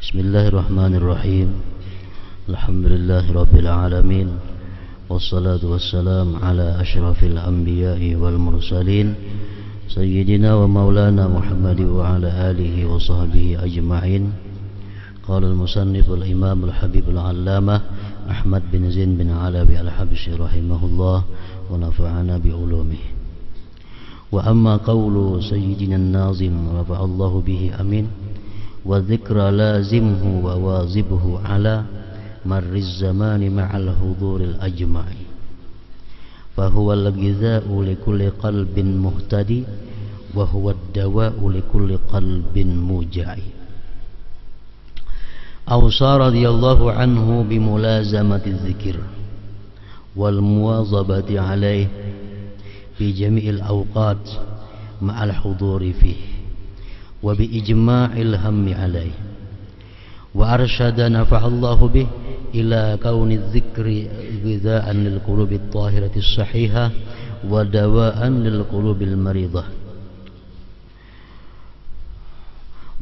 Bismillahirrahmanirrahim. Alhamdulillahi rabbil alamin. Wassalatu wassalam ala asyrafil anbiya'i wal mursalin Sayyidina wa maulana Muhammad wa ala alihi wa sahbihi ajma'in. Qala al-musannif al-imam al-habib al-allamah Ahmad bin Zain bin Alawi al-Habsyi rahimahullah wa nafa'ana bi ulumihi. Wa amma qawlu sayyidina an-nazim rafa'allahu bihi amin. Wa dzikra lazimhu wa wazibhu ala marriz zamani ma'al huduril ajma'i. Fahuwa al-ghidha'u likulli qalbin muhtadi wa huwa ad-dawa'u likulli qalbin muja'i. Awsa radhiyallahu anhu bimulazamati dzikr wal muwazabati alayhi fi jami'il awqat ma'al huduri fihi wa bi ijma'il hammi alayhi wa arsyada nafa'allahu bih ila kauni dzikri ghidha'an lil qulubi at-tahirati as-sahihah wa dawa'an lil qulubil maridah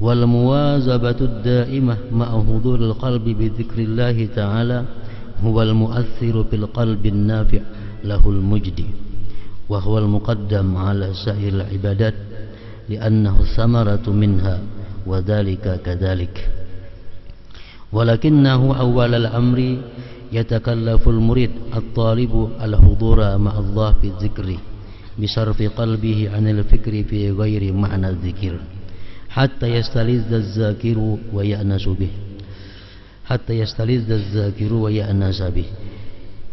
wal muwazabatu ad-da'imah ma'a huduril qalbi bi dzikrillah ta'ala huwal mu'athiru fil qalbi an-nafi' lahul mujdi wa huwal muqaddam 'ala sa'iril ibadat li'annahu thamaratu minha wa dhalika kadhalik. Walakinahu awwal al-amri yatakallafu al-murid at-talibu al-hudura ma'a Allah fi dzikri bisarfi qalbihi 'anil fikri fi ghairi ma'na dzikr hatta yastalizza az-zakiru wa ya'nasu bih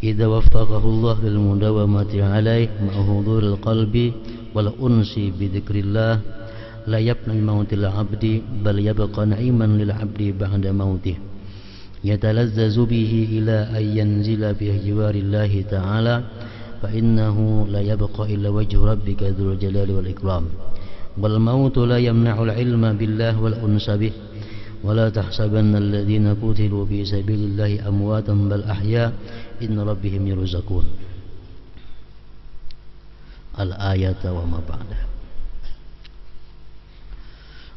idza waffaqahu Allah lil mudawamati 'alayhi ma'a huduril qalbi wal unsi bi dzikrillah la yabna mautil 'abdi bal yabqa na'iman lil 'abdi ba'da mautih yatalazzazu bihi ila an yanzila fi jiwarillahi ta'ala fa innahu la yabqa illa wajhu rabbika dzul jalali wal ikram wal mautu la yamna'ul 'ilma billah wal unsa bih ولا تحسبن الذين قتلوا في سبيل الله أمواتا بل أحياء إن ربهم يرزقون. Al-ayat wa ma ba'daha.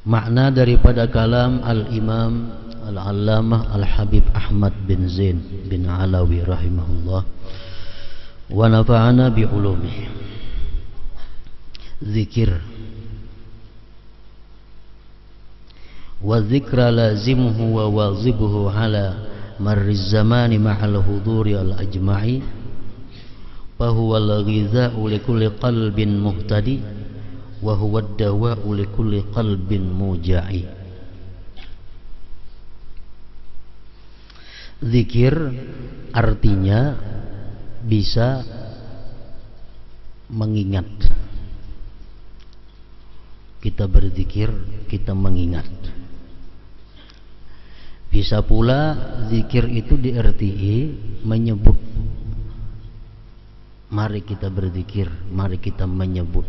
Makna daripada kalam Al-Imam Al-Allamah Al-Habib Ahmad bin Zain bin Alawi rahimahullah wa nafa'ana bi ulumihi. Zikir wa dzikra lazimhu wa wazibhu ala marriz zamani ma'al huduri al ajma'i fa huwa al-ghidha'u likulli qalbin muhtadi wa huwa ad-dawa'u likulli qalbin muja'i. Zikir artinya bisa mengingat. Kita berzikir, kita mengingat. Bisa pula zikir itu diarti menyebut. Mari kita berzikir, mari kita menyebut.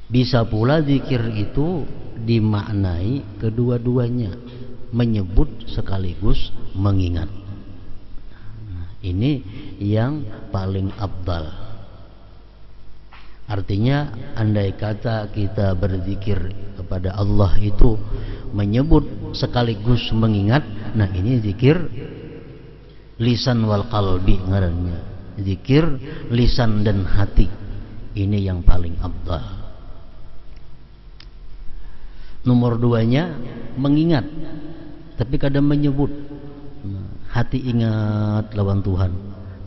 Bisa pula zikir itu dimaknai kedua-duanya, menyebut sekaligus mengingat. Ini yang paling afdal. Artinya andai kata kita berzikir kepada Allah itu menyebut sekaligus mengingat, nah ini zikir lisan wal qalbi ngarannya. Zikir lisan dan hati. Ini yang paling afdal. Nomor duanya mengingat, tapi kadang menyebut. Hati ingat lawan Tuhan,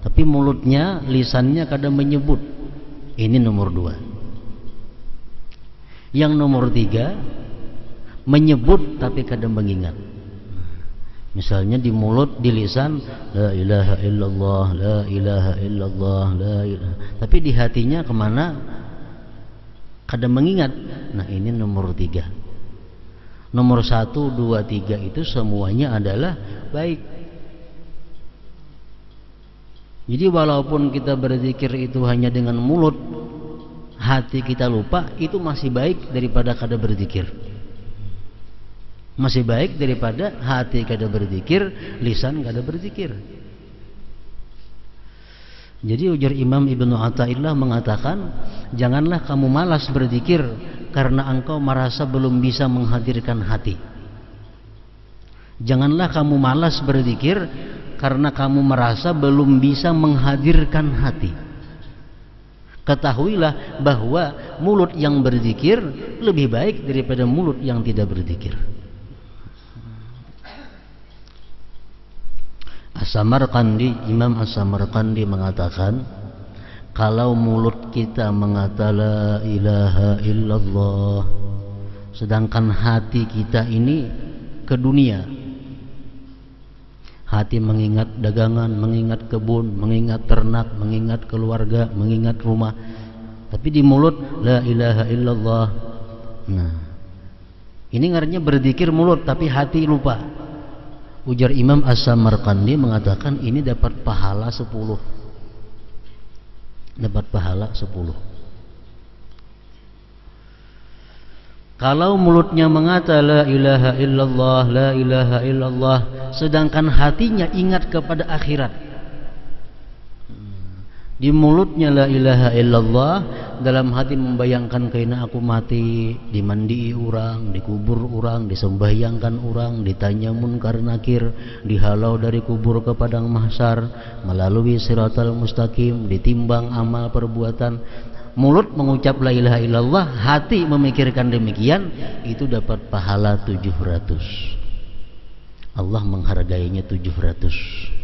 tapi mulutnya, lisannya kadang menyebut. Ini nomor 2. Yang nomor 3, menyebut tapi kadang mengingat. Misalnya di mulut, di lisan, la ilaha illallah, la ilaha illallah, la ilaha. Tapi di hatinya kemana? Kadang mengingat. Nah ini nomor 3. Nomor 1, 2, 3 itu semuanya adalah baik. Jadi walaupun kita berzikir itu hanya dengan mulut, hati kita lupa, itu masih baik daripada kada berzikir. Masih baik daripada hati kada berzikir, lisan kada berzikir. Jadi ujar Imam Ibnu Athaillah mengatakan, janganlah kamu malas berzikir karena engkau merasa belum bisa menghadirkan hati. Janganlah kamu malas berzikir karena kamu merasa belum bisa menghadirkan hati. Ketahuilah bahwa mulut yang berzikir lebih baik daripada mulut yang tidak berzikir. As-Samarqandi, Imam As-Samarqandi mengatakan, kalau mulut kita mengata la ilaha illallah, sedangkan hati kita ini ke dunia, hati mengingat dagangan, mengingat kebun, mengingat ternak, mengingat keluarga, mengingat rumah, tapi di mulut la ilaha illallah. Nah, ini artinya berzikir mulut tapi hati lupa. Ujar Imam As-Samarqandi mengatakan ini dapat pahala 10. Dapat pahala 10. Kalau mulutnya mengata la ilaha illallah, la ilaha illallah, sedangkan hatinya ingat kepada akhirat. Di mulutnya la ilaha illallah, dalam hati membayangkan kaina aku mati, dimandii orang, dikubur orang, disembahyangkan orang, ditanya munkar nakir, dihalau dari kubur ke padang mahsyar, melalui siratal mustaqim, ditimbang amal perbuatan. Mulut mengucap la ilaha illallah, hati memikirkan demikian, itu dapat pahala 700. Allah menghargainya 700.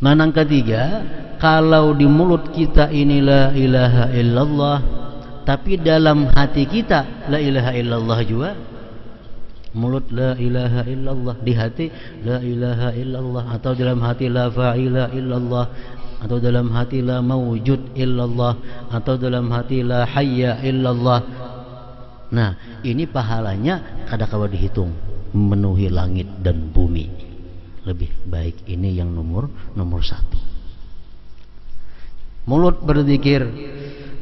Yang ketiga, kalau di mulut kita ini la ilaha illallah, tapi dalam hati kita la ilaha illallah juga. Mulut la ilaha illallah, di hati la ilaha illallah, atau dalam hati la fa'ila illallah, atau dalam hati la mawjud illallah, atau dalam hati la hayya illallah. Nah, ini pahalanya kadang-kadang dihitung memenuhi langit dan bumi. Lebih baik ini yang nomor 1. Mulut berzikir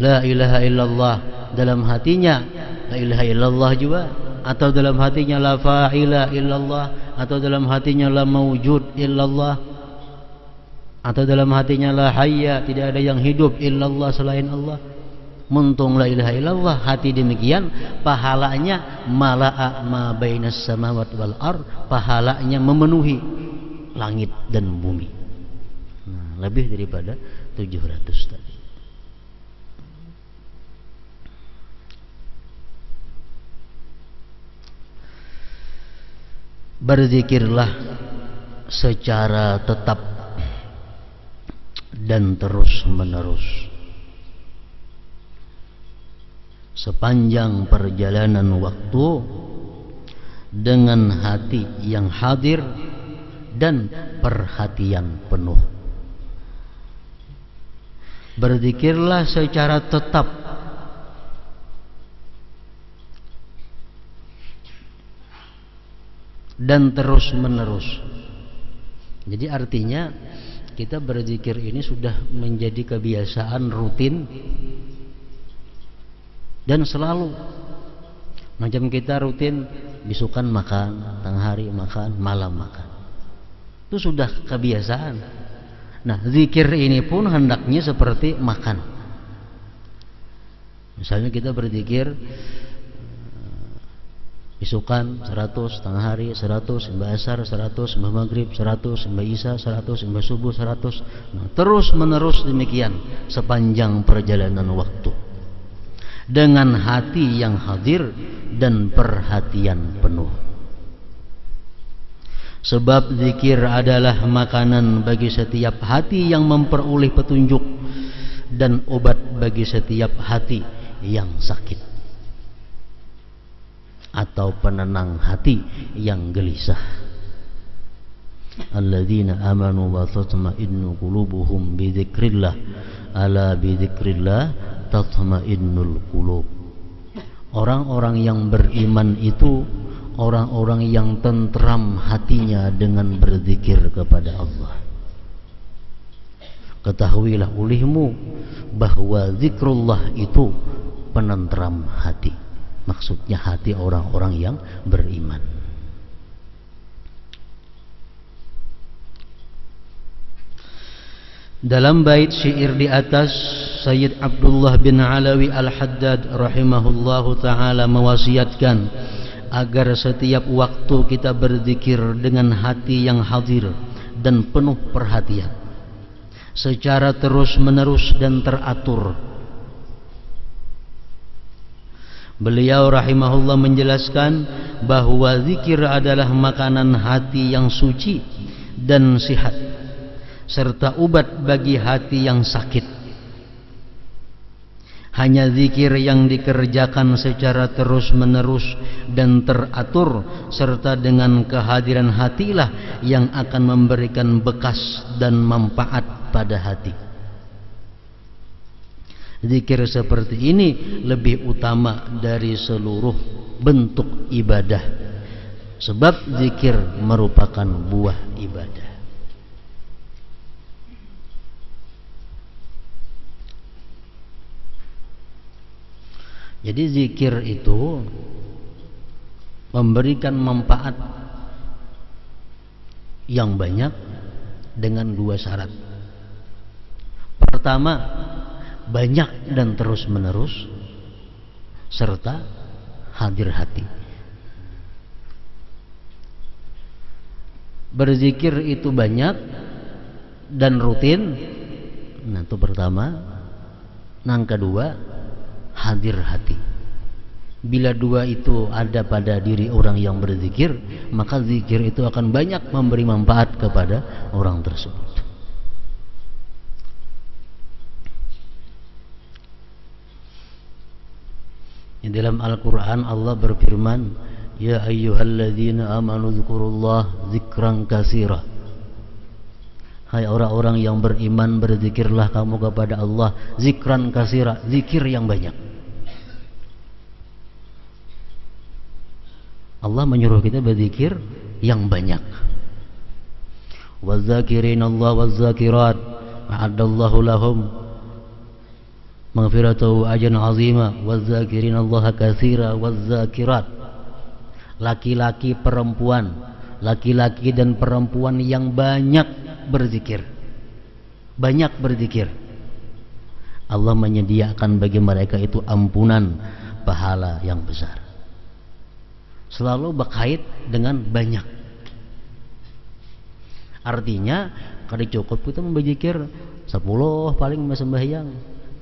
la ilaha illallah, dalam hatinya la ilaha illallah juga, atau dalam hatinya la fa'ila illallah, atau dalam hatinya la mawjud illallah, atau dalam hatinya la hayya, tidak ada yang hidup illallah selain Allah. Muntung la ilaha illallah, hati demikian, pahalanya mala'a ma bainas samawati wal ard, pahalanya memenuhi langit dan bumi. Nah, lebih daripada 700 tadi. Berzikirlah secara tetap dan terus menerus sepanjang perjalanan waktu, dengan hati yang hadir dan perhatian penuh. Berzikirlah secara tetap dan terus menerus. Jadi artinya kita berzikir ini sudah menjadi kebiasaan rutin dan selalu. Macam kita rutin bisukan makan, tengah hari makan, malam makan, itu sudah kebiasaan. Nah, zikir ini pun hendaknya seperti makan. Misalnya kita berzikir bisukan 100, tengah hari 100, sembah asar 100, sembah maghrib 100, sembah isya 100, sembah subuh 100. Nah, terus menerus demikian sepanjang perjalanan waktu, dengan hati yang hadir dan perhatian penuh. Sebab zikir adalah makanan bagi setiap hati yang memperoleh petunjuk, dan obat bagi setiap hati yang sakit, atau penenang hati yang gelisah. Alladzina amanu wa tatma'innu qulubuhum bi dzikrillah, ala bi dzikrillah tatma'innul qulub. Orang-orang yang beriman itu orang-orang yang tentram hatinya dengan berzikir kepada Allah. Ketahuilah olehmu bahwa zikrullah itu penentram hati. Maksudnya hati orang-orang yang beriman. Dalam bait syair di atas, Sayyid Abdullah bin Alawi Al-Haddad rahimahullahu ta'ala mewasiatkan, agar setiap waktu kita berzikir dengan hati yang hadir dan penuh perhatian, secara terus-menerus dan teratur. Beliau rahimahullah menjelaskan bahwa zikir adalah makanan hati yang suci dan sihat, serta obat bagi hati yang sakit. Hanya zikir yang dikerjakan secara terus-menerus dan teratur serta dengan kehadiran hatilah yang akan memberikan bekas dan manfaat pada hati. Zikir seperti ini lebih utama dari seluruh bentuk ibadah, sebab zikir merupakan buah ibadah. Jadi zikir itu memberikan manfaat yang banyak dengan dua syarat. Pertama, banyak dan terus menerus, serta hadir hati. Berzikir itu banyak dan rutin. Nah, itu pertama. Yang kedua, hadir hati. Bila dua itu ada pada diri orang yang berzikir, maka zikir itu akan banyak memberi manfaat kepada orang tersebut. Di dalam Al-Quran Allah berfirman, ya ayyuhalladzina amanu dzkurullah dzikran katsira. Hai orang-orang yang beriman, berzikirlah kamu kepada Allah zikran katsira, zikir yang banyak. Allah menyuruh kita berzikir yang banyak. Wazzakirinallah wazzakirat a'addallahu lahum maghfiratahu ajran azima wazzakirinallaha katsira wazzakirat. Laki-laki perempuan, laki-laki dan perempuan yang banyak berzikir, banyak berzikir, Allah menyediakan bagi mereka itu ampunan pahala yang besar. Selalu berkait dengan banyak. Artinya kalau cukup kita berzikir 10 paling sembahyang,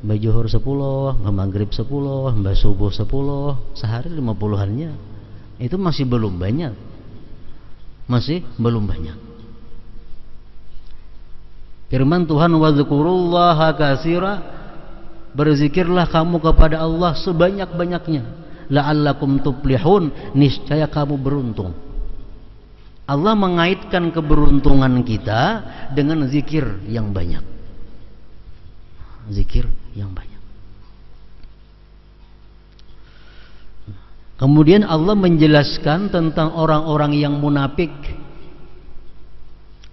mbak zuhur 10, mbak maghrib 10, mbak subuh 10, sehari 50-annya. Itu masih belum banyak. Masih belum banyak. Firman Tuhan, wadzkurullaha katsira, berzikirlah kamu kepada Allah sebanyak-banyaknya, la'allakum tuflihun, niscaya kamu beruntung. Allah mengaitkan keberuntungan kita dengan zikir yang banyak. Zikir yang banyak. Kemudian Allah menjelaskan tentang orang-orang yang munafik.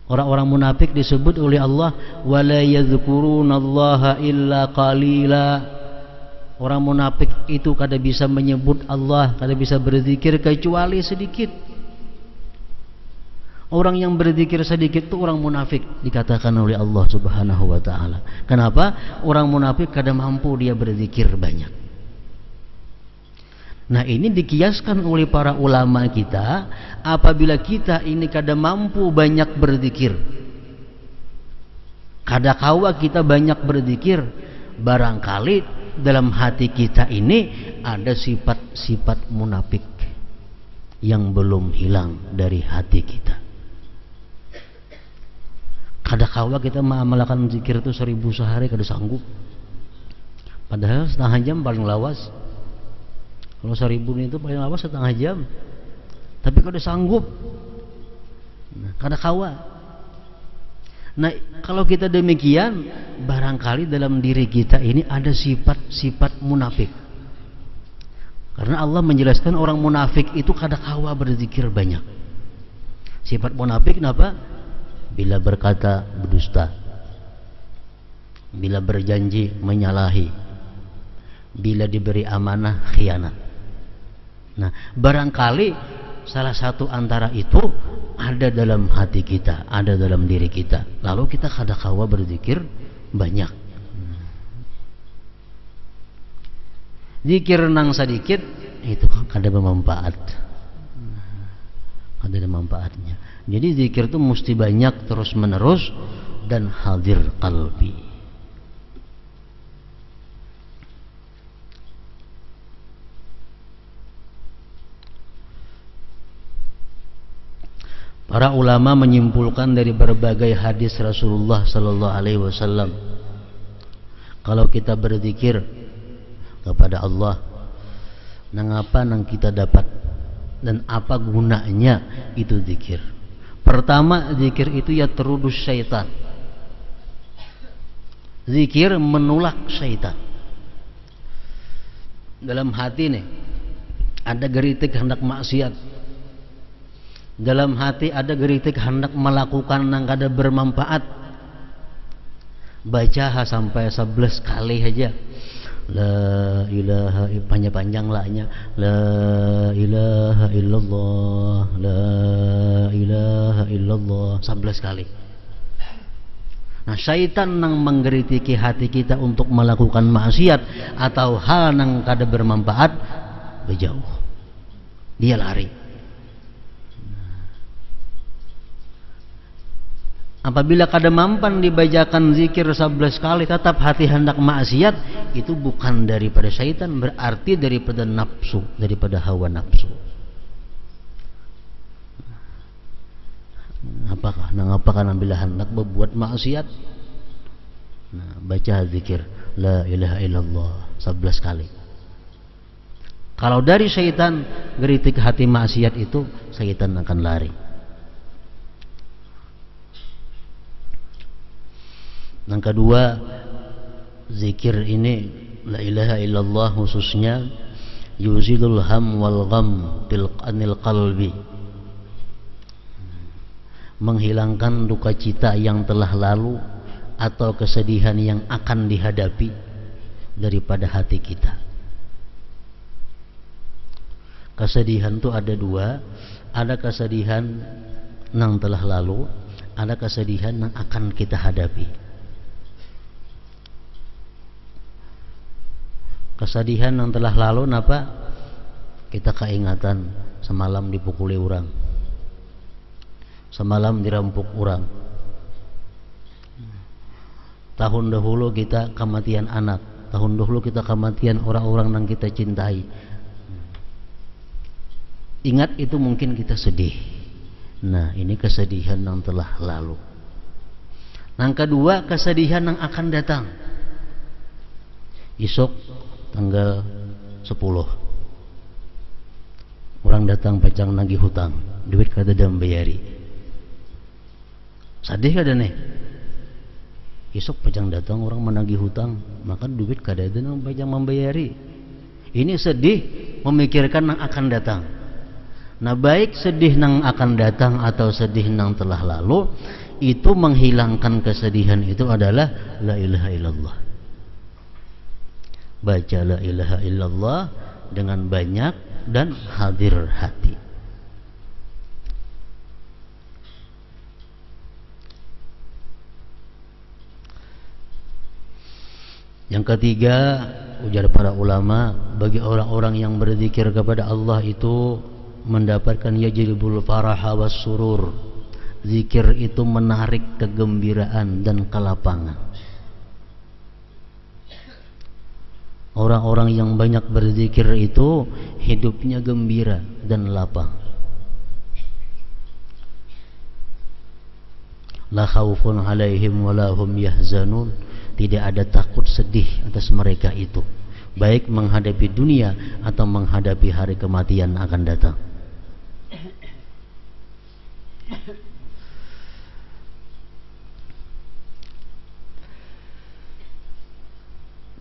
Orang-orang munafik disebut oleh Allah wala yadhkurunallaha illa qalila. Orang munafik itu kada bisa menyebut Allah, kada bisa berzikir kecuali sedikit. Orang yang berzikir sedikit itu orang munafik, dikatakan oleh Allah Subhanahu wa taala. Kenapa? Orang munafik kada mampu dia berzikir banyak. Nah, ini dikiaskan oleh para ulama kita, apabila kita ini kada mampu banyak berzikir, kada kawa kita banyak berzikir, barangkali dalam hati kita ini ada sifat-sifat munafik yang belum hilang dari hati kita. Kada kawa kita mengamalkan zikir itu 1000 sehari kada sanggup, padahal setengah jam paling lawas. Kalau 1000 itu paling lawas setengah jam, tapi kada sanggup, nah, kada kawa. Nah, kalau kita demikian, barangkali dalam diri kita ini ada sifat-sifat munafik. Karena Allah menjelaskan orang munafik itu kada kawa berzikir banyak. Sifat munafik kenapa? Bila berkata berdusta, bila berjanji menyalahi, bila diberi amanah khianat. Nah, barangkali salah satu antara itu ada dalam hati kita, ada dalam diri kita. Lalu kita kada kawa berzikir banyak. Zikir nang sedikit itu kada bermanfaat. ada manfaatnya. Jadi zikir itu mesti banyak terus menerus dan hadir qalbi. Para ulama menyimpulkan dari berbagai hadis Rasulullah sallallahu alaihi wasallam, kalau kita berzikir kepada Allah, nang apa nang kita dapat dan apa gunanya itu zikir. Pertama, zikir itu ya terudus syaitan. Zikir menolak syaitan. Dalam hati nih ada geritik hendak maksiat. Dalam hati ada geritik hendak melakukan yang kada bermanfaat. Baca sampai 11 kali aja. La ilaha, panjang-panjang lahnya. La ilaha illallah, la ilaha illallah 11 kali. Nah, syaitan yang menggeritiki hati kita untuk melakukan maksiat atau hal yang kada bermanfaat, berjauh. Dia lari. Apabila kada mampan dibacakan zikir 11 kali tetap hati hendak maksiat, itu bukan daripada syaitan, berarti daripada nafsu, daripada hawa nafsu. Apakah bila hendak berbuat maksiat? Nah, baca zikir la ilaha illallah 11 kali. Kalau dari syaitan geritik hati maksiat itu, syaitan akan lari. Yang kedua, zikir ini la ilaha illallah khususnya yuzilul ham wal gham anil qalbi, menghilangkan duka cita yang telah lalu atau kesedihan yang akan dihadapi daripada hati kita. Kesedihan itu ada dua, ada kesedihan yang telah lalu, ada kesedihan yang akan kita hadapi. Kesedihan yang telah lalu napa? Kita keingatan semalam dipukuli orang, semalam dirampok orang, tahun dahulu kita kematian anak, tahun dahulu kita kematian orang-orang yang kita cintai. Ingat itu mungkin kita sedih. Nah, ini kesedihan yang telah lalu. Yang kedua, kesedihan yang akan datang. Esok tanggal 10 orang datang pacang nagih hutang, duit kada ada membayari. Sedih kada nih? Esok pacang datang orang menagih hutang, maka duit kada ada yang pacang membayari. Ini sedih memikirkan yang akan datang. Nah, baik sedih yang akan datang atau sedih yang telah lalu, itu menghilangkan kesedihan itu adalah la ilaha illallah. Baca la ilaha illallah dengan banyak dan hadir hati. Yang ketiga, ujar para ulama, bagi orang-orang yang berzikir kepada Allah itu mendapatkan yajlibul faraha was surur. Zikir itu menarik kegembiraan dan kelapangan. Orang-orang yang banyak berzikir itu hidupnya gembira dan lapang. La khaufun alaihim wala hum yahzanun. Tidak ada takut sedih atas mereka itu, baik menghadapi dunia atau menghadapi hari kematian akan datang.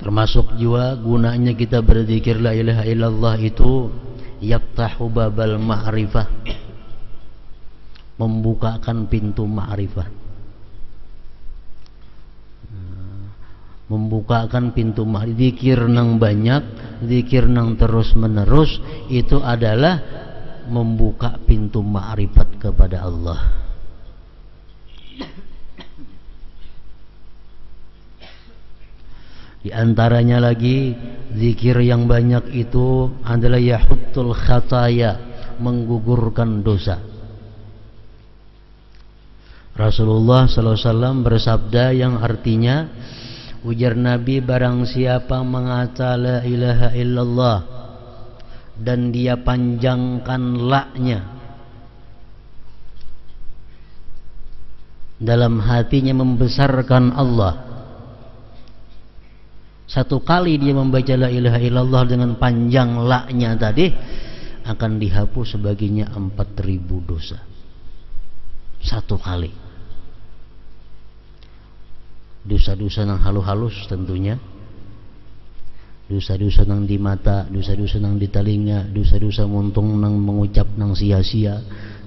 Termasuk juga gunanya kita berzikir la ilaha illallah itu yaftahu babal ma'rifah, membukakan pintu ma'rifah, membukakan pintu ma'rifah. Zikir nang banyak, zikir nang terus menerus itu adalah membuka pintu ma'rifat kepada Allah. Di antaranya lagi zikir yang banyak itu adalah yahuttul khataya, menggugurkan dosa. Rasulullah SAW bersabda yang artinya, ujar Nabi, barang siapa mengata la ilaha illallah dan dia panjangkan la-nya, dalam hatinya membesarkan Allah, satu kali dia membaca la ilaha illallah dengan panjang la-nya tadi, akan dihapus sebaginya 4.000 dosa. Satu kali. Dosa-dosa nang halus-halus tentunya, dosa-dosa nang di mata, dosa-dosa nang di telinga, dosa-dosa muntung nang mengucap nang sia-sia,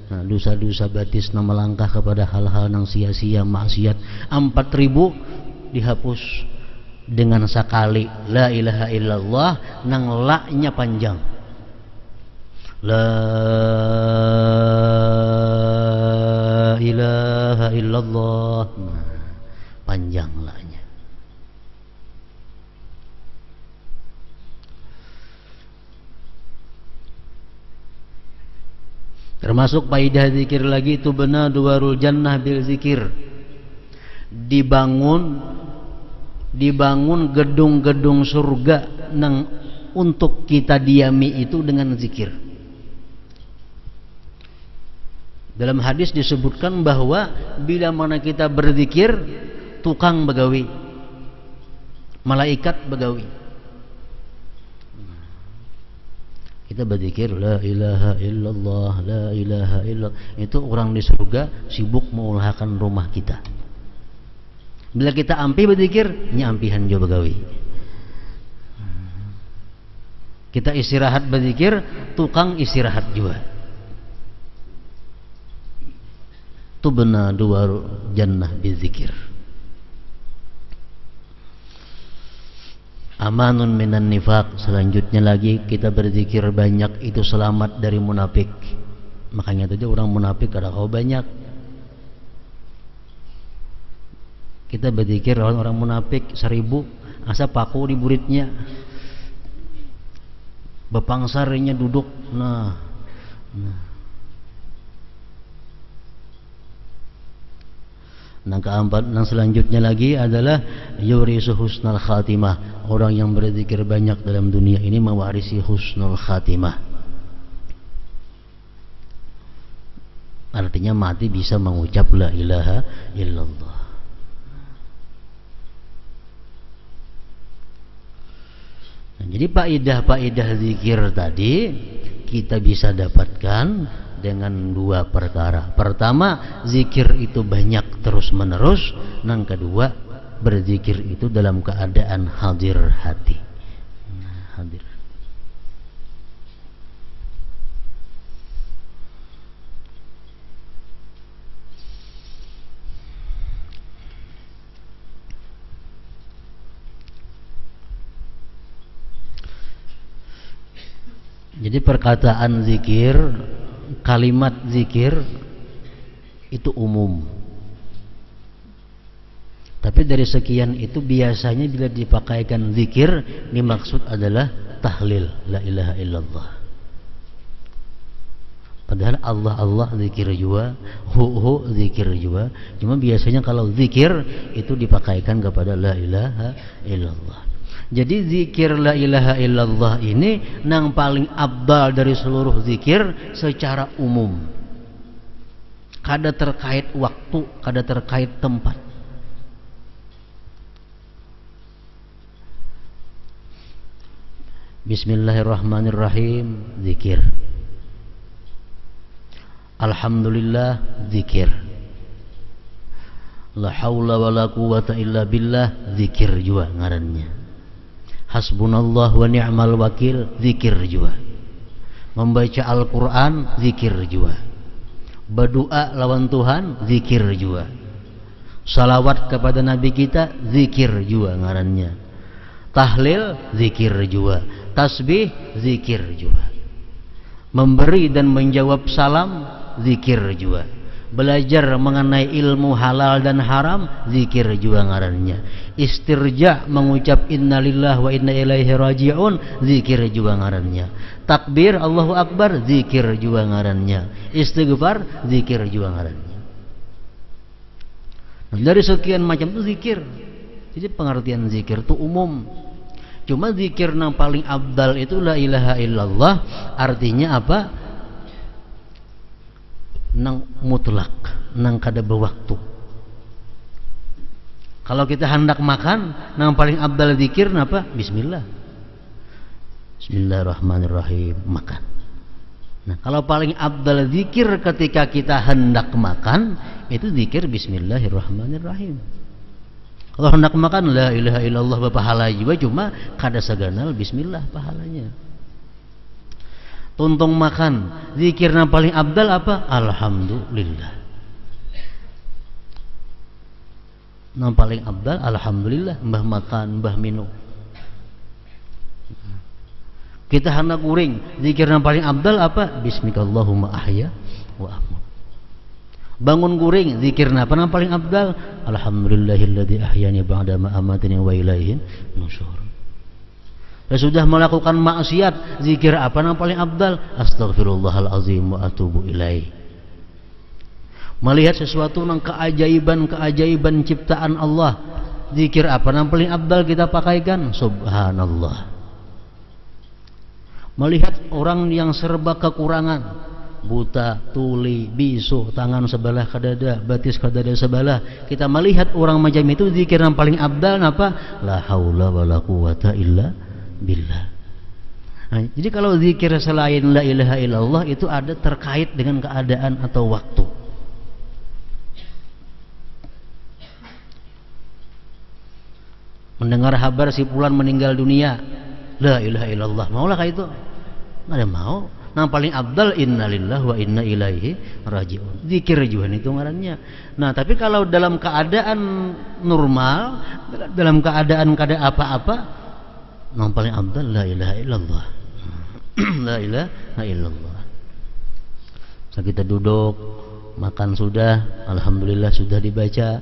nah, dosa-dosa batis nang melangkah kepada hal-hal nang sia-sia, maksiat, 4.000 dihapus dengan sekali la ilaha illallah nang la-nya panjang. La ilaha illallah, nah, panjang la-nya. Termasuk faidah zikir lagi, itu benar duwarul jannah bil zikir. Dibangun gedung-gedung surga nang untuk kita diami itu dengan zikir. Dalam hadis disebutkan bahwa bila mana kita berzikir, tukang begawi, malaikat begawi. Kita berzikir la ilaha illallah, la ilaha illallah, itu orang di surga sibuk mengulahkan rumah kita. Bila kita ampi berzikir, nya ampihan jo begawi. Kita istirahat berzikir, tukang istirahat juga. Tubna duwar jannah bizikir. Amanun minan nifaq. Selanjutnya lagi, kita berzikir banyak itu selamat dari munafik. Makanya saja orang munafik ada kau banyak. Kita berzikir lawan orang munafik 1000, asa paku di buritnya, bepangsarnya duduk. Nah. Yang keempat, yang selanjutnya lagi adalah yurisu husnul khatimah. Orang yang berzikir banyak dalam dunia ini mewarisi husnul khatimah. Artinya mati bisa mengucap la ilaha illallah. Nah, jadi faedah zikir tadi kita bisa dapatkan dengan dua perkara. Pertama, zikir itu banyak terus menerus. Yang kedua, berzikir itu dalam keadaan hadir hati. Hadir. Jadi perkataan zikir, kalimat zikir itu umum. Tapi dari sekian itu biasanya bila dipakaikan zikir, dimaksud adalah tahlil la ilaha illallah. Padahal Allah Allah zikir juga, hu zikir juga. Cuma biasanya kalau zikir itu dipakaikan kepada la ilaha illallah. Jadi zikir la ilaha illallah ini nang paling abdal dari seluruh zikir secara umum. Kada terkait waktu, kada terkait tempat. Bismillahirrahmanirrahim, zikir. Alhamdulillah, zikir. La haula wala quwata illa billah, zikir juga ngarannya. Hasbunallah wa ni'mal wakil, zikir juga. Membaca Al-Quran, zikir juga. Berdoa lawan Tuhan, zikir juga. Salawat kepada Nabi kita, zikir juga ngarannya. Tahlil, zikir juga. Tasbih, zikir juga. Memberi dan menjawab salam, zikir juga. Belajar mengenai ilmu halal dan haram, zikir juga ngarannya. Istirja, mengucap innalillah wa inna ilaihi raji'un, zikir juga ngarannya. Takbir Allahu Akbar, zikir juga ngarannya. Istighfar, zikir juga ngarannya. Nah, dari sekian macam itu zikir. Jadi pengertian zikir itu umum. Cuma zikir yang paling abdal itu la ilaha illallah, artinya apa? Nang mutlak, nang kada berwaktu. Kalau kita hendak makan, nang paling abdal zikir apa? Bismillah. Bismillahirrahmanirrahim, makan. Nah, kalau paling abdal zikir ketika kita hendak makan, itu zikir Bismillahirrahmanirrahim. Kalau hendak makan la ilaha illallah berpahala juga, cuma kada saganal bismillah pahalanya. Tuntung makan, zikir yang paling abdal apa? Alhamdulillah. Yang paling abdal alhamdulillah, mbah makan, mbah minum. Kita hendak guring, zikir yang paling abdal apa? Bismikallahumma ahya wa amut. Bangun guring, zikir apa yang paling abdal? Alhamdulillahilladzi ahyani ba'da ma amatani wa ilaihin nusyur. Sudah melakukan maksiat, zikir apa yang paling abdal? Astaghfirullahalazim wa atubu ilaih. Melihat sesuatu yang keajaiban ciptaan Allah, zikir apa yang paling abdal kita pakaikan? Subhanallah. Melihat orang yang serba kekurangan, buta, tuli, bisu, tangan sebelah kadada, batis kadada sebelah, kita melihat orang macam itu, zikir yang paling abdal apa? La haula wala quwata illa billah. Nah, jadi kalau zikir selain la ilaha illallah itu ada terkait dengan keadaan atau waktu. Mendengar kabar si fulan meninggal dunia, la ilaha illallah, maulah kayak itu? Nggak ada mau. Nah, paling abdal innalillahi wa inna ilaihi rajiun. Zikir juga itu ngarannya. Nah, tapi kalau dalam keadaan normal, dalam keadaan kada apa-apa, yang paling abdal la ilaha illallah. La ilaha illallah. So, kita duduk, makan sudah, alhamdulillah sudah dibaca.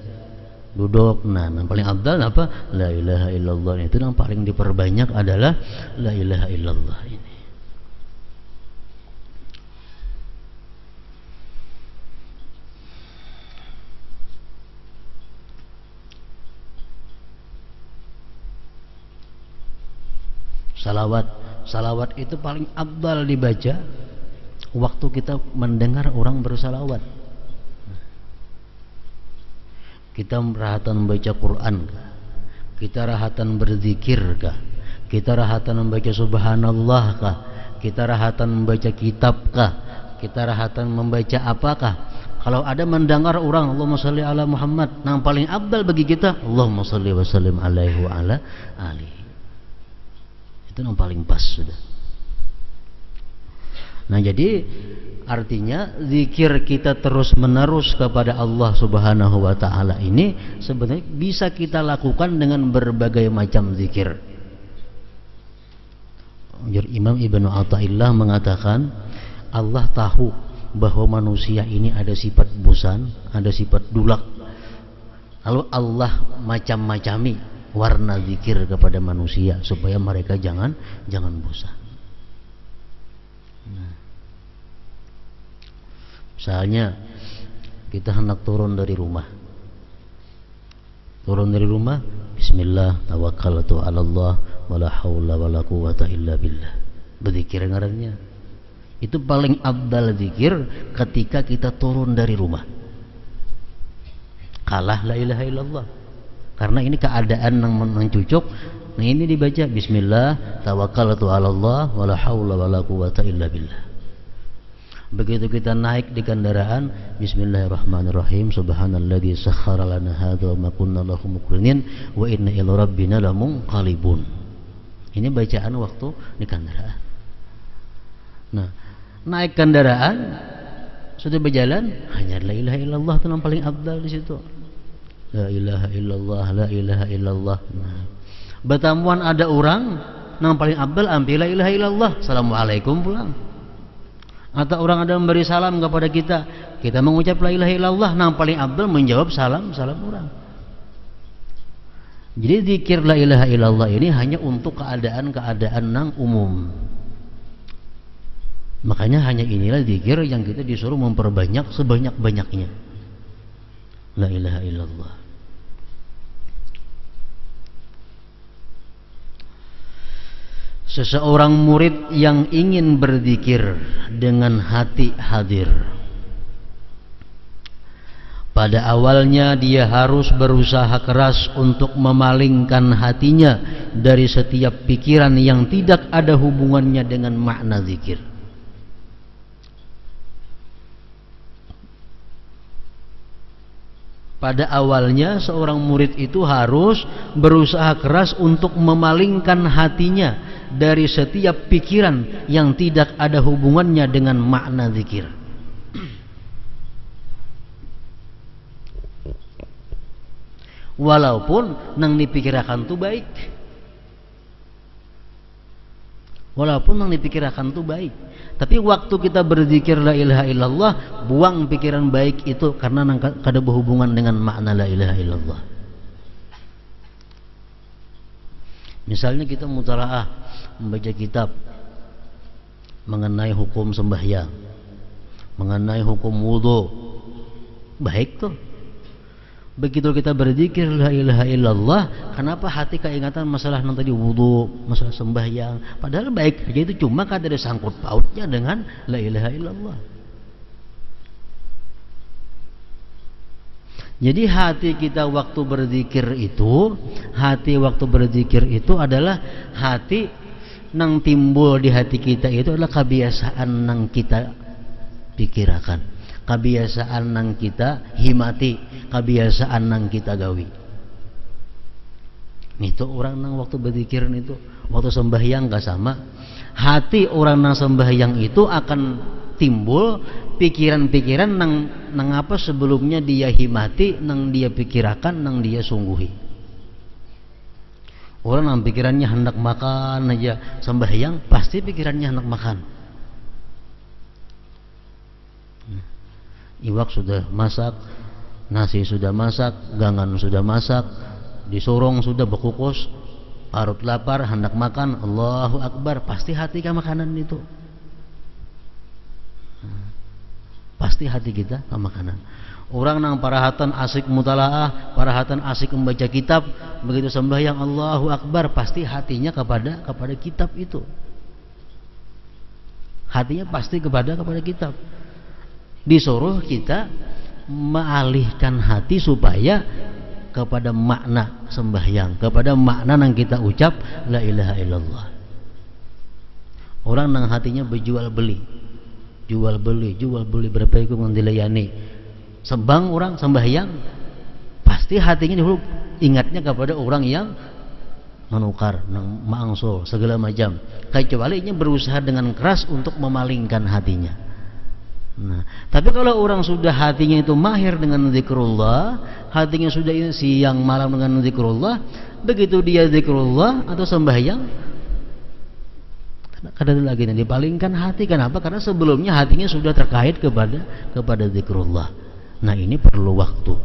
Duduk, nah yang paling abdal apa? La ilaha illallah. Itu yang paling diperbanyak adalah la ilaha illallah ini. Salawat itu paling abdal dibaca waktu kita mendengar orang bersalawat. Kita rahatan membaca Quran kah? Kita rahatan berzikir kah? Kita rahatan membaca subhanallah kah? Kita rahatan membaca kitab kah? Kita rahatan membaca apakah? Kalau ada mendengar orang Allahumma sholli ala Muhammad, yang paling abdal bagi kita Allahumma sholli wa sallim alaihi wa ala alihi. Itu yang paling pas sudah. Nah, jadi artinya zikir kita terus menerus kepada Allah Subhanahu wa taala ini sebenarnya bisa kita lakukan dengan berbagai macam zikir. Imam Ibnu Athaillah mengatakan Allah tahu bahwa manusia ini ada sifat bosan, ada sifat dulak. Lalu Allah macam-macami warna zikir kepada manusia supaya mereka jangan bosan. Nah, misalnya kita hendak turun dari rumah, Bismillah tawakkaltu 'ala Allah wala haula wala quwata illa billah. Berzikir ngarannya. Itu paling abdal zikir ketika kita turun dari rumah. Kalah la ilaha illallah. Karena ini keadaan yang mencucuk. Nah, ini dibaca Bismillah tawakkaltu 'ala Allah wala haula wala quwata illa billah. Begitu kita naik di kendaraan, Bismillahirrahmanirrahim, subhanalladzi sakhkhara lana hadza wa ma kunna lahu muqrinin wa inna ila rabbina lamunqalibun. Ini bacaan waktu di kendaraan. Nah, naik kendaraan sudah berjalan, hanya la ilaha illallah itu yang paling abdal di situ. La ilaha illallah, la ilaha illallah. Nah, bertamuan ada orang, yang paling abdal ambil la ilaha illallah, assalamualaikum pulang. Atau orang ada memberi salam kepada kita mengucap la ilaha illallah, yang paling abdal menjawab salam orang. Jadi zikir la ilaha illallah ini hanya untuk keadaan-keadaan yang umum. Makanya hanya inilah zikir yang kita disuruh memperbanyak sebanyak-banyaknya. la ilaha illallah. Seseorang murid yang ingin berzikir dengan hati hadir, pada awalnya dia harus berusaha keras untuk memalingkan hatinya dari setiap pikiran yang tidak ada hubungannya dengan makna zikir. Pada awalnya seorang murid itu harus berusaha keras untuk memalingkan hatinya dari setiap pikiran yang tidak ada hubungannya dengan makna zikir. Walaupun nang dipikirkan tuh baik, walaupun nang dipikirkan tuh baik, tapi waktu kita berzikir la ilaha illallah, buang pikiran baik itu karena kada berhubungan dengan makna la ilaha illallah. Misalnya kita mutalaah membaca kitab mengenai hukum sembahyang, mengenai hukum wudu, baik tuh. Begitu kita berzikir la ilaha illallah, kenapa hati keingatan masalah yang tadi wudu, masalah sembahyang, padahal baik aja itu, cuma kada ada sangkut pautnya dengan la ilaha illallah. Jadi hati kita waktu berzikir itu, hati waktu berzikir itu adalah hati nang timbul di hati kita itu adalah kebiasaan nang kita pikirkan, kebiasaan nang kita himati, kebiasaan nang kita gawi. Itu orang nang waktu berzikiran itu, waktu sembahyang gak sama. Hati orang nang sembahyang itu akan timbul pikiran-pikiran nang apa sebelumnya dia himati, nang dia pikirkan, nang dia sungguhi. Orang nang pikirannya hendak makan aja, sembahyang pasti pikirannya hendak makan. Iwak sudah masak, nasi sudah masak, gangan sudah masak, disorong sudah berkukus, parut lapar, hendak makan, Allahu Akbar, pasti hati ke makanan itu. Pasti hati kita ke makanan. Orang nang parahatan asik mutalaah, parahatan asik membaca kitab, begitu sembahyang Allahu Akbar, pasti hatinya kepada kitab itu. Hatinya pasti kepada kitab. Disuruh kita mengalihkan hati supaya kepada makna sembahyang, kepada makna yang kita ucap la ilaha illallah. Orang nang hatinya berjual beli, jual beli berapa itu yang dilayani. Sebang orang sembahyang, pasti hatinya dulu ingatnya kepada orang yang menukar, nang mangsul segala macam. Kecuali ini berusaha dengan keras untuk memalingkan hatinya. Nah, tapi kalau orang sudah hatinya itu mahir dengan zikrullah, hatinya sudah siang malam dengan zikrullah, begitu dia zikrullah atau sembahyang, kadang lagi dipalingkan hati. Kenapa? Karena sebelumnya hatinya sudah terkait kepada zikrullah. Nah, ini perlu waktu.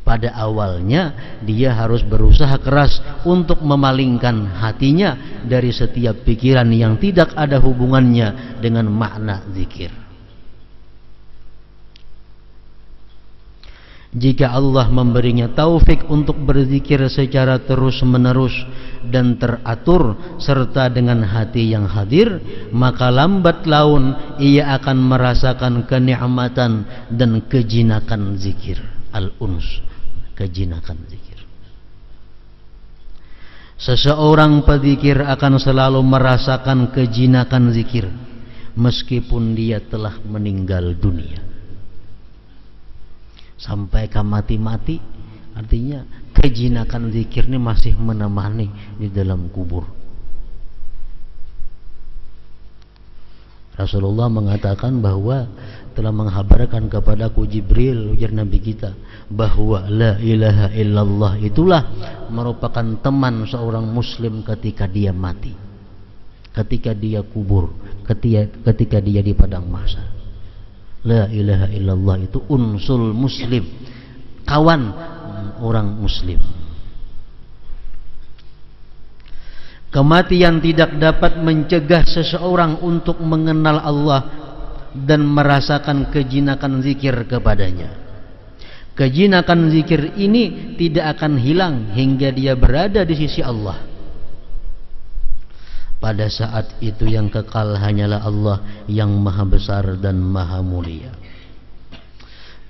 Pada awalnya dia harus berusaha keras untuk memalingkan hatinya dari setiap pikiran yang tidak ada hubungannya dengan makna zikir. Jika Allah memberinya taufik untuk berzikir secara terus-menerus dan teratur serta dengan hati yang hadir, maka lambat laun ia akan merasakan kenikmatan dan kejinakan zikir. Al-uns, kejinakan zikir. Seseorang pezikir akan selalu merasakan kejinakan zikir meskipun dia telah meninggal dunia. Sampai ke mati-mati, artinya kejinakan zikir ini masih menemani di dalam kubur. Rasulullah mengatakan bahwa telah menghabarkan kepadaku Jibril, ujar Nabi kita, bahwa la ilaha illallah itulah merupakan teman seorang muslim ketika dia mati, ketika dia kubur, ketika dia di padang mahsyar. La ilaha illallah itu unsul muslim, kawan orang muslim. Kematian tidak dapat mencegah seseorang untuk mengenal Allah dan merasakan kejinakan zikir kepadanya. Kejinakan zikir ini tidak akan hilang hingga dia berada di sisi Allah. Pada saat itu yang kekal hanyalah Allah yang maha besar dan maha mulia.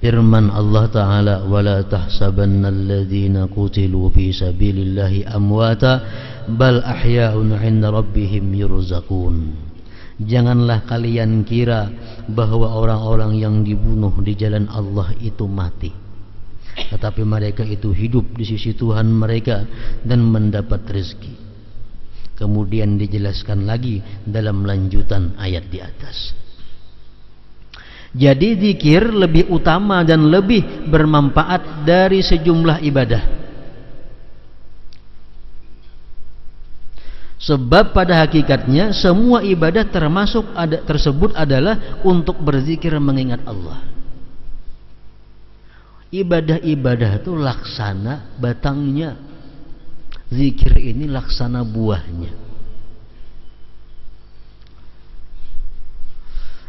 Firman Allah Ta'ala, وَلَا تَحْسَبَنَّ الَّذِينَ قُتِلُوا فِي سَبِيلِ اللَّهِ أَمْوَاتًا بَلْ أَحْيَاءٌ عِنْدَ رَبِّهِمْ يُرْزَقُونَ. Janganlah kalian kira bahwa orang-orang yang dibunuh di jalan Allah itu mati, tetapi mereka itu hidup di sisi Tuhan mereka dan mendapat rezeki. Kemudian dijelaskan lagi dalam lanjutan ayat di atas. Jadi zikir lebih utama dan lebih bermanfaat dari sejumlah ibadah. Sebab pada hakikatnya semua ibadah tersebut adalah untuk berzikir mengingat Allah. Ibadah-ibadah itu laksana batangnya, zikir ini laksana buahnya.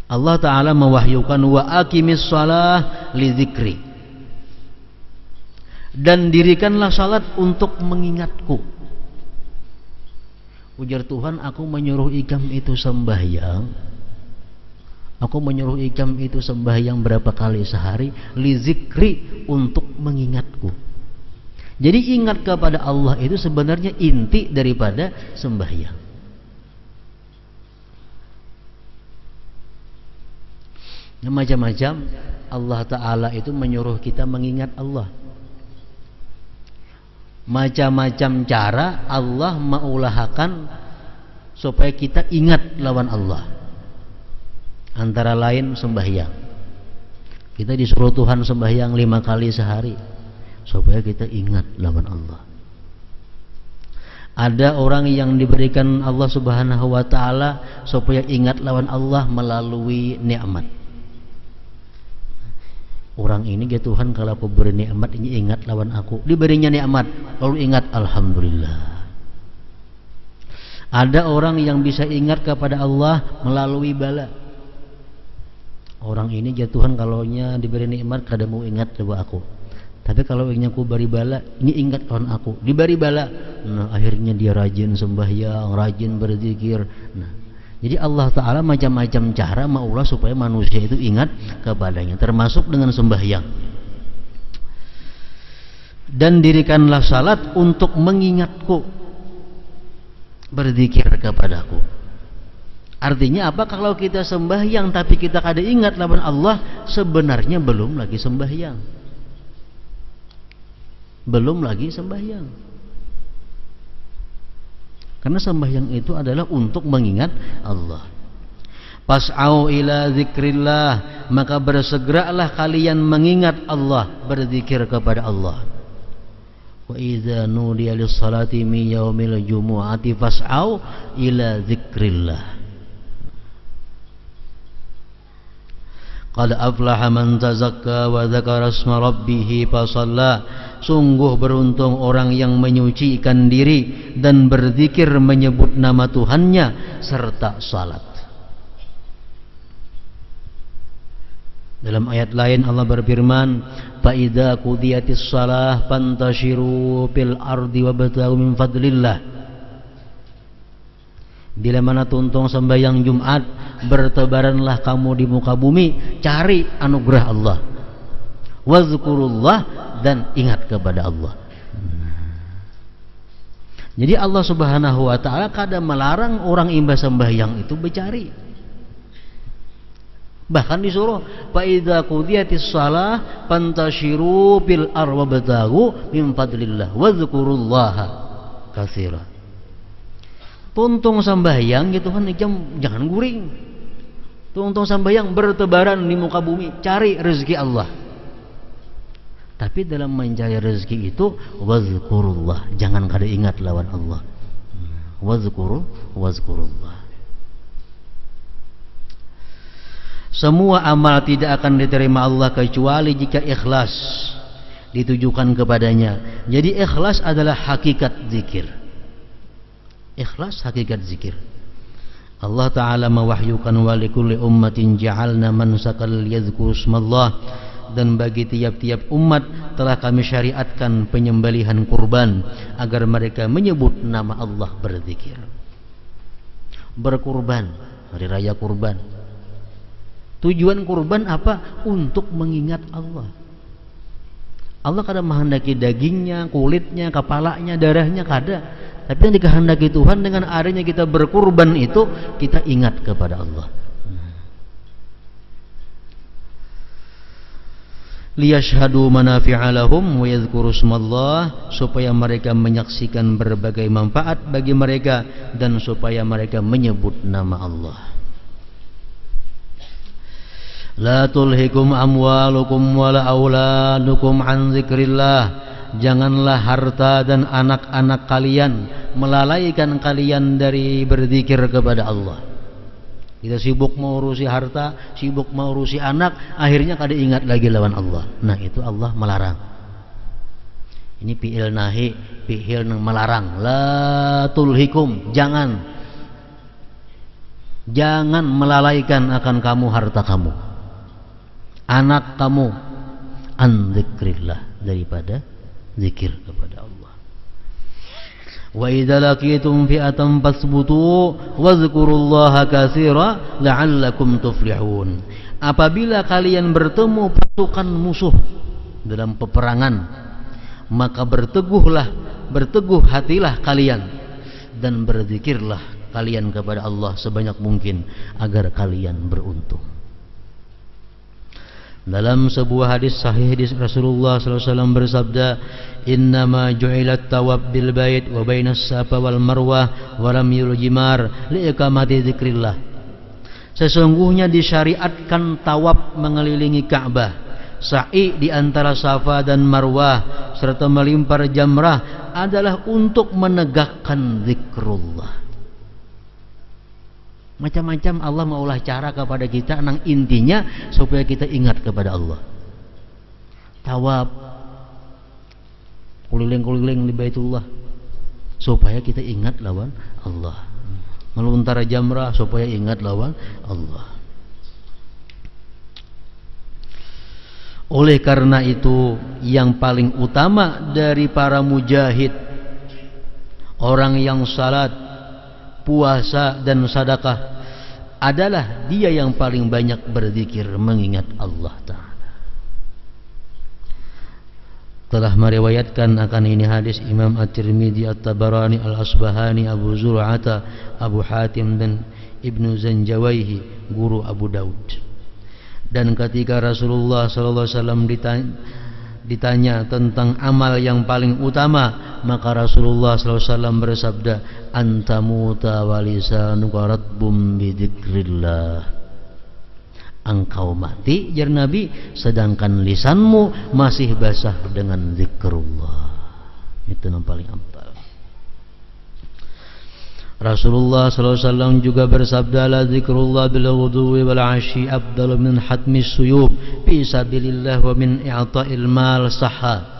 Allah Ta'ala mewahyukan wa aqimis shalah li dzikri, dan dirikanlah salat untuk mengingatku. Ujar Tuhan, aku menyuruh ikam itu sembahyang. Aku menyuruh ikam itu sembahyang berapa kali sehari? Li dzikri, untuk mengingatku. Jadi ingat kepada Allah itu sebenarnya inti daripada sembahyang. Macam-macam Allah Ta'ala itu menyuruh kita mengingat Allah. Macam-macam cara Allah mengulahakan supaya kita ingat lawan Allah. Antara lain sembahyang. Kita disuruh Tuhan sembahyang 5 kali sehari supaya kita ingat lawan Allah. Ada orang yang diberikan Allah Subhanahu wa Ta'ala supaya ingat lawan Allah melalui nikmat. Orang ini ya Tuhan, kalau aku beri nikmat ini ingat lawan aku. Diberinya nikmat lalu ingat alhamdulillah. Ada orang yang bisa ingat kepada Allah melalui bala. Orang ini ya Tuhan, kalau diberi nikmat kada mau ingat lawan aku. Tapi kalau ingin aku beri bala, ini ingat lawan aku. Diberi bala, nah akhirnya dia rajin sembahyang, rajin berzikir. Nah, jadi Allah Ta'ala macam-macam cara maulah supaya manusia itu ingat kepadanya, termasuk dengan sembahyang. Dan dirikanlah salat untuk mengingatku, berzikir kepadaku. Artinya apa? Kalau kita sembahyang tapi kita kada ingat lawan Allah, sebenarnya belum lagi sembahyang. Belum lagi sembahyang. Karena sembahyang itu adalah untuk mengingat Allah. Pas'au ila zikrillah, maka bersegeralah kalian mengingat Allah, berzikir kepada Allah. Wa idza nudiya lis-salati min yaumil jumu'ati fas'au ila zikrillah. Qad aflaha man tazakka wa dzakara isma rabbih fasalla. Sungguh beruntung orang yang menyucikan diri dan berzikir menyebut nama Tuhannya serta salat. Dalam ayat lain Allah berfirman, fa idza qudiyatis shalah fantashiru fil ardi wabtaghu min fadlillah. Bila mana tuntung sembahyang Jumat, bertebaranlah kamu di muka bumi, cari anugerah Allah. Wazkurullah, dan ingat kepada Allah. Jadi Allah Subhanahu wa Ta'ala kadang melarang orang imba sembahyang itu bercari. Bahkan disuruh fa idza qudiyatis shalah fantashiru fil ardi wabtaghu min fadlillah wazkurullaha katsira. Tuntung sembahyang gitu kan, jangan guring. Tuntung sembahyang bertebaran di muka bumi, cari rezeki Allah. Tapi dalam mencari rezeki itu wazkurullah, jangan kada ingat lawan Allah. Wazkurullah. Semua amal tidak akan diterima Allah kecuali jika ikhlas ditujukan kepadanya. Jadi ikhlas adalah hakikat zikir. Ikhlas hakikat zikir. Allah Ta'ala mewahyukan wa likulli ummatin ja'alna mansakal yadhkuru ismallah, dan bagi tiap-tiap umat telah kami syariatkan penyembelihan kurban agar mereka menyebut nama Allah, berzikir. Berkurban, hari raya kurban. Tujuan kurban apa? Untuk mengingat Allah. Allah kadang menghendaki dagingnya, kulitnya, kepalanya, darahnya, kada. Tapi yang dikehendaki Tuhan dengan adanya kita berkurban itu, kita ingat kepada Allah. Liyashhadu manafi'a lahum wa yadhkuru ismallah, supaya mereka menyaksikan berbagai manfaat bagi mereka dan supaya mereka menyebut nama Allah. La tulhikum amwalukum wala auladukum an dzikrillah, janganlah harta dan anak-anak kalian melalaikan kalian dari berzikir kepada Allah. Kita sibuk mengurusi harta, sibuk mengurusi anak, akhirnya kada ingat lagi lawan Allah. Nah, itu Allah melarang. Ini fi'il nahi, fi'il yang melarang. La tulhikum, jangan melalaikan akan kamu harta kamu, anak kamu, an dzikrillah, daripada zikir kepada Allah. Wa idza laqitum fi'atan fasbutu wazkurullaha katsira la'allakum tuflihun. Apabila kalian bertemu pasukan musuh dalam peperangan, maka berteguh hatilah kalian dan berzikirlah kalian kepada Allah sebanyak mungkin agar kalian beruntung. Dalam sebuah hadis sahih Rasulullah SAW bersabda, innama ju'ilat tawab bil bait wa bainas safa wal marwah wa ramyul jimar liiqamati dzikrillah. Sesungguhnya disyariatkan tawaf mengelilingi Ka'bah, sa'i di antara Safa dan Marwah serta melimpar jamrah adalah untuk menegakkan zikrullah. Macam-macam Allah maulah cara kepada kita, nang intinya supaya kita ingat kepada Allah. Tawaf, keliling-keliling di Baitullah supaya kita ingat lawan Allah. Melontar jamrah supaya ingat lawan Allah. Oleh karena itu, yang paling utama dari para mujahid, orang yang salat, puasa dan sedekah, adalah dia yang paling banyak berzikir mengingat Allah Ta'ala. Telah meriwayatkan akan ini hadis Imam At-Tirmidzi, At-Tabarani, Al-Asbahani, Abu Zur'ata, Abu Hatim dan Ibnu Zanjawaihi, guru Abu Daud. Dan ketika Rasulullah SAW ditanya tentang amal yang paling utama, maka Rasulullah SAW bersabda, antamuta walisanuka ratbum bidzikrillah. Engkau mati, jar Nabi, sedangkan lisanmu masih basah dengan zikrullah. Itu yang paling amtal. Rasulullah SAW juga bersabda, la zikrullah bil ghudwi wal ashi afdalu min hatmis suyub fi sabilillah wa min i'ta'il mal sahha.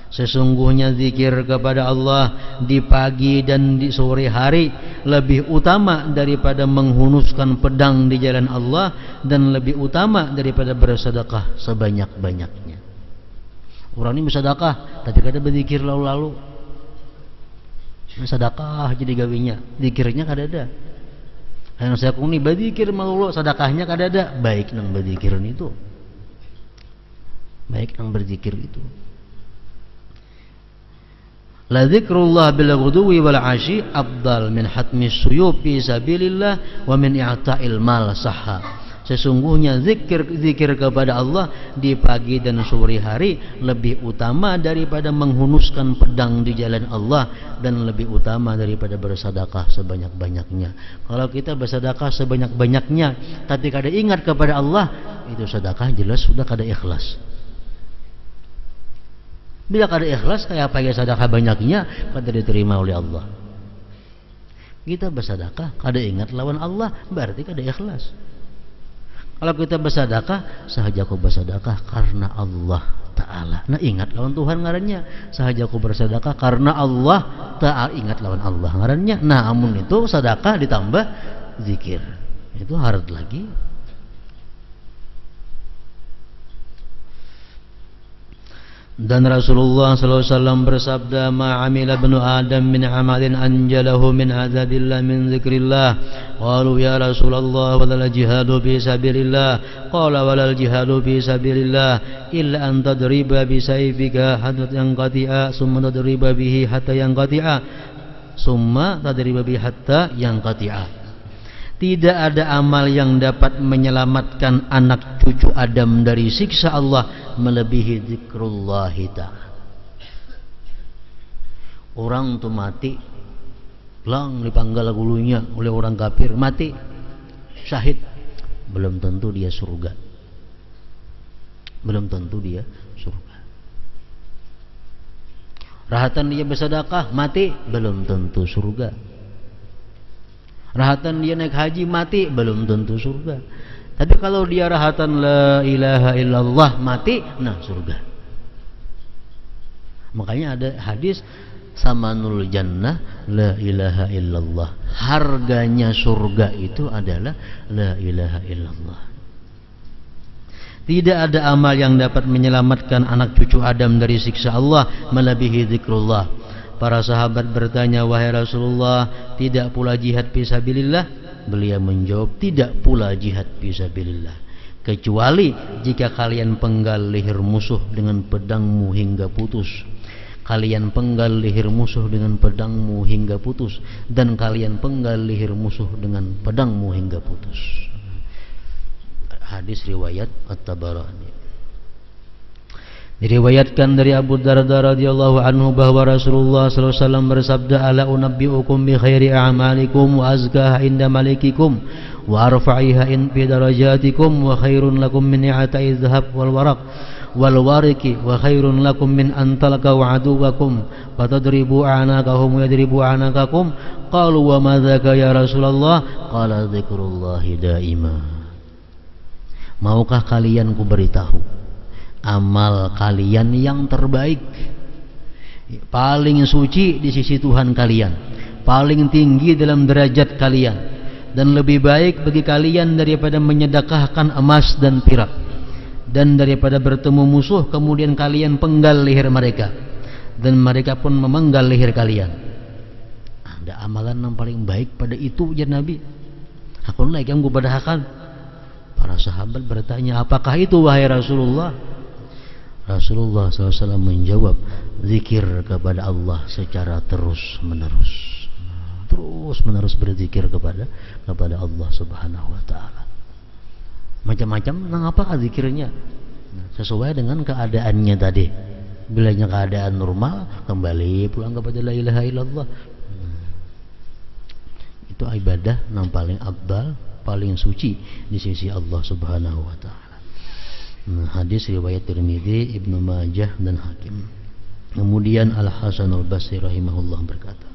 Sesungguhnya zikir kepada Allah di pagi dan di sore hari lebih utama daripada menghunuskan pedang di jalan Allah, dan lebih utama daripada bersedekah sebanyak-banyaknya. Orang ini bersedekah tapi kada berzikir lalu-lalu. Sedekah jadi gawinya, zikirnya kada ada. Yang saya kuni berzikir malu, sedekahnya kada ada. Baik nang berzikiran itu, baik nang berzikir itu. La zikrullah bil ghudwi wal ashi afdal min hatmis suyub fi sabilillah wa min i'ta'il mal sahha. Sesungguhnya zikir kepada Allah di pagi dan sore hari lebih utama daripada menghunuskan pedang di jalan Allah, dan lebih utama daripada bersedekah sebanyak-banyaknya. Kalau kita bersedekah sebanyak-banyaknya tapi kada ingat kepada Allah, itu sedekah jelas sudah kada ikhlas. Bila kada ikhlas, kayak apa ya sedekah banyaknya kada diterima oleh Allah. Kita bersedekah kada ingat lawan Allah, berarti kada ikhlas. Kalau kita bersedekah, sahaja aku bersedekah karena Allah Ta'ala. Nah, ingat lawan Tuhan ngarannya. Sahaja aku bersedekah karena Allah Ta'ala, ingat lawan Allah ngarannya. Nah, amun itu sedekah ditambah zikir, itu harus lagi. Dan Rasulullah SAW bersabda, "Ma amila ibnu Adam min amalin anjalahu min azabillah min zikrillah." Qalu ya Rasulullah walal jihadu fi sabilillah. Qala walal jihadu fi sabilillah illa an tadriba bi sayfika hatta yanqati'a summa tadriba bihi hatta yanqati'a summa tadriba bihi hatta yanqati'a. Tidak ada amal yang dapat menyelamatkan anak cucu Adam dari siksa Allah melebihi zikrullah ta'ala. Orang tuh mati, lang dipanggal gulunya oleh orang kafir, mati syahid, belum tentu dia surga. Belum tentu dia surga. Rahatan dia bersedekah, mati, belum tentu surga. Rahatan dia naik haji, mati, belum tentu surga. Tapi kalau dia rahatan la ilaha illallah, mati, nah surga. Makanya ada hadis samanul jannah la ilaha illallah. Harganya surga itu adalah la ilaha illallah. Tidak ada amal yang dapat menyelamatkan anak cucu Adam dari siksa Allah melebihi zikrullah. Para sahabat bertanya, "Wahai Rasulullah, tidak pula jihad fisabilillah?" Beliau menjawab, "Tidak pula jihad fisabilillah, kecuali jika kalian penggal leher musuh dengan pedangmu hingga putus. Kalian penggal leher musuh dengan pedangmu hingga putus, dan kalian penggal leher musuh dengan pedangmu hingga putus." Hadis riwayat At-Tabarani. Diriwayatkan dari Abu Darda radhiyallahu anhu bahwa Rasulullah sallallahu alaihi wasallam bersabda, "Ala unabbiukum bi khairi a'malikum wa azkaha inda malikikum wa arfa'iha in fi darajatikum wa khairun lakum min i'ta'i dhahab wal waraq wal wariki wa khairun lakum min an talqaw aduwakum fatadribu a'naqahum wa yadribu a'naqakum." Qalu wa ma dzaka ya Rasulullah? Qala dzikrullahi daima. Maukah kalian ku beritahu amal kalian yang terbaik, paling suci di sisi Tuhan kalian, paling tinggi dalam derajat kalian, dan lebih baik bagi kalian daripada menyedekahkan emas dan perak, dan daripada bertemu musuh kemudian kalian penggal leher mereka dan mereka pun memenggal leher kalian. Ada amalan yang paling baik pada itu ya Nabi. Aku naik yang kubadahakan. Para sahabat bertanya, "Apakah itu wahai Rasulullah?" Rasulullah SAW menjawab, zikir kepada Allah secara terus menerus berzikir kepada Allah Subhanahu Wa Taala. Macam-macam, nah apakah zikirnya? Sesuai dengan keadaannya tadi. Bilanya keadaan normal, kembali pulang kepada la ilaha illallah. Itu ibadah yang paling afdal, paling suci di sisi Allah Subhanahu Wa Taala. Hadis riwayat Tirmidzi, Ibnu Majah dan Hakim. Kemudian Al Hasan Al Basri rahimahullah berkata,